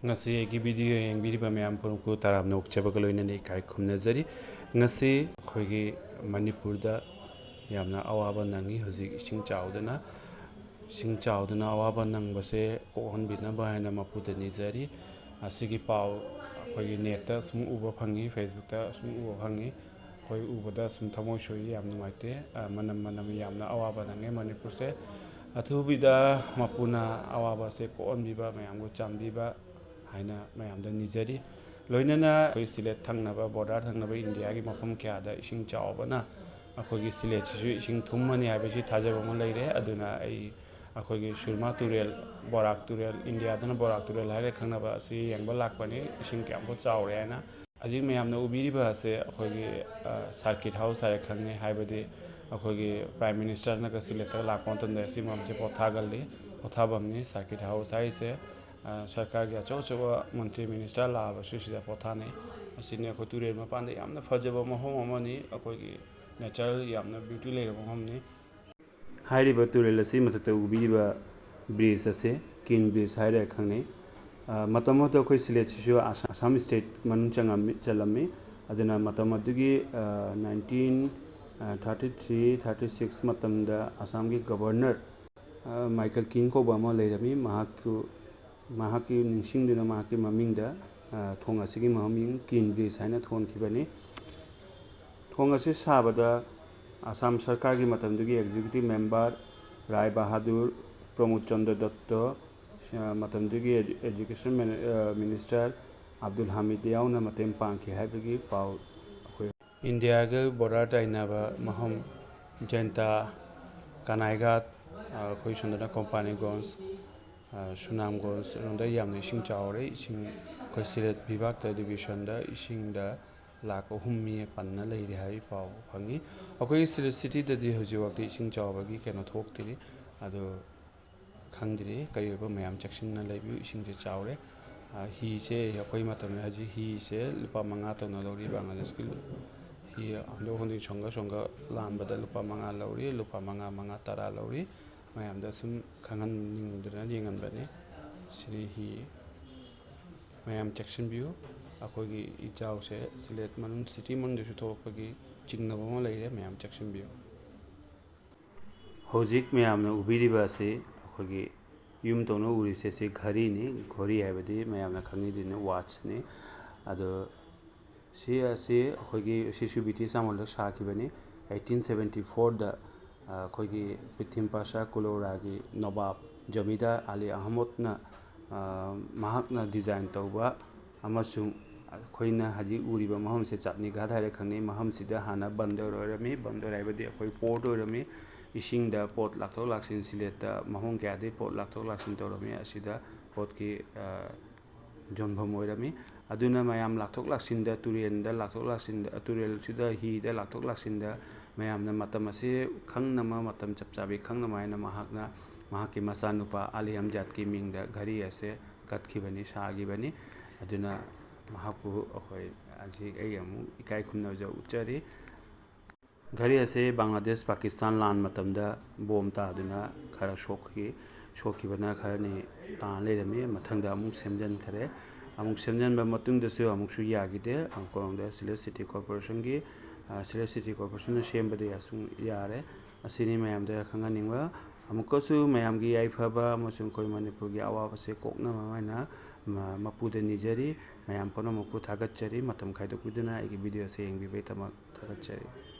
ngasi egi video yengbiriba mayam purumku tarab nokchabaga loinane ikai khumnajari ngasi khoigi manipurda yamna awaba nangi hozik ising chawdana awaba nangbase kohonbina bahana mapuda nijari asigi pau khoigi neta sum uba phangi facebook ta sum uba phangi khoi ubada sum thamoi soi yam nuaite manam yamna awaba nange manipur se athubida mapuna awaba se kohonbiba mayamgo chambiba haina mayamda nijari loinana khoi silet thangnaba border thangnaba india gi mafam kya da ising chawbana akhogi silet chu ising thummani habechi thajabama leire aduna ai akhogi surma turel borak turel india dana borak turel haire khangnaba asi yangba lakpani ising kyamko chawre haina ajik mayamna ubiriba ase akhogi circuit house hare khangne haibadi akhogi prime minister na ka silet lakpon tanda asi mamche pothagalli pothabamni circuit house haise सरकार की अचौ अचौब मंत्री minister लाबसु सिदा पोथाने असिने अखो तुरेल मपान यामना फजब Meham अमनि अखोगी natural यामना beauty लेर महमनि हाइरिबा तुरेल असि मथत उबिबा bridge असे किन bridge हाइरे खंगने मतम तो अखोई सिलेट सिसु आसाम स्टेट मनु चंगामि चलमि अदना मतम अदुगी 1933 36 मतमदा आसाम की गवर्नर माइकल किंग को बमा लेरमि महाकी निंगसिंगदुना महाकी ममिंगदा थोंग असिगी ममिंग किन ब्रिज हाइना थोनखिबनि थोंग असि साबदा आसाम सरकार की मतमदुगी एग्जीक्यूटिव मेंबर राय बहादुर प्रमोद चंद्र दत्त मतमदुगी एजुकेशन मिनिस्टर अब्दुल हामिद याउना मतेम पांखि हाइबगी पाउ इंडिया के बॉर्डर ताइनाबा महम जनता कनाइघाट खोई सुंदरना कंपनीगंज सुनामगंज रोंदा यामना इसिंग चावरे इसिंग खोई सिलेट विभाग डिविजन दा इसिंग दा लाख अहुमि पन्ना लेरि हाइ पाउ फंगी अखोई सिलेट सिटी ददि हजि वक्ति इसिंग चावबगी केनो थोकतिरि अदो खंगदिरि करिबा मयाम चक्सिनना लेबि इसिंग जे चावरे ही से अखोई मतमने हजि ही से लुपा मंगा तौना लौरि बांग्लादेश की ही आंदो होंदि songa लांबदा लुपा मंगा लौरि लुपा मंगा तरा लौरि mayamda sum khangan ningdra yengan bane sri hi mayam section view akhogi ichau se silet manun city man desu thokpagi chingnabama leire mayam section view hojik mayamna ubiriba se akhogi yum tono uri se ghari ni ghori haibadi mayamna khangi dine watch ne ado si ase akhogi ccbt samol sakibani 1874 da खोगी पिथिम Pasha कुलोरागी नवाब जमीदार अली अहमद ना महाकना design तौबा अमसुंग खोइना हजि उरिबा महम से चाटनी घाट हारे खंगने महम सिदा हाना बंदर ओरमी बंदर हाइबदि अखोई port ओरमी इसिंग दा पोर्ट लाथो लाक्सिन सिलेट महम क्यादि पोर्ट लाथो लाक्सिन तौरमी असिदा पोर्ट की जोनभम ओरमी अदुना मयाम लाथोक लाक्सिन दा तुरेल दा लाथोक लाक्सिन दा तुरेल सिदा ही दा लाथोक लाक्सिन दा मयामना मतम असे खंगनमा मतम चपचाबी खंगनमा हाइना महाकना महाकी मसानुपा अली हमजाद की मिंगदा घरी असे कतखिबनि सागिबनि अदुना महापु अखोई आजि एयमु इकाई खुमनजा उच्चरी घरी असे बांग्लादेश पाकिस्तान लान मतमदा बोम तादुना खरा शोखिबना खरनि तान लेरमी मथंगदा अमुक सेमजन खरे अमुक सेमजन बा मतुंगदसु अमुकसु यागिदे अंकोंगदा सिलेट सिटी कॉर्पोरेशन की सिलेट सिटी कॉर्पोरेशन सेमबदे यासुं यारे असिनि मयामदा खंगानिंगवा अमुकसु मयामगी याइफाबा अमसुं कोइ मणिपुर की अवाबसे कोकना मायना मपुदे निजरी मयाम पनो मपु थागतचरी मतम खाइदोकुदना एगी वीडियो से येंगबिबे तमा थागतचरी।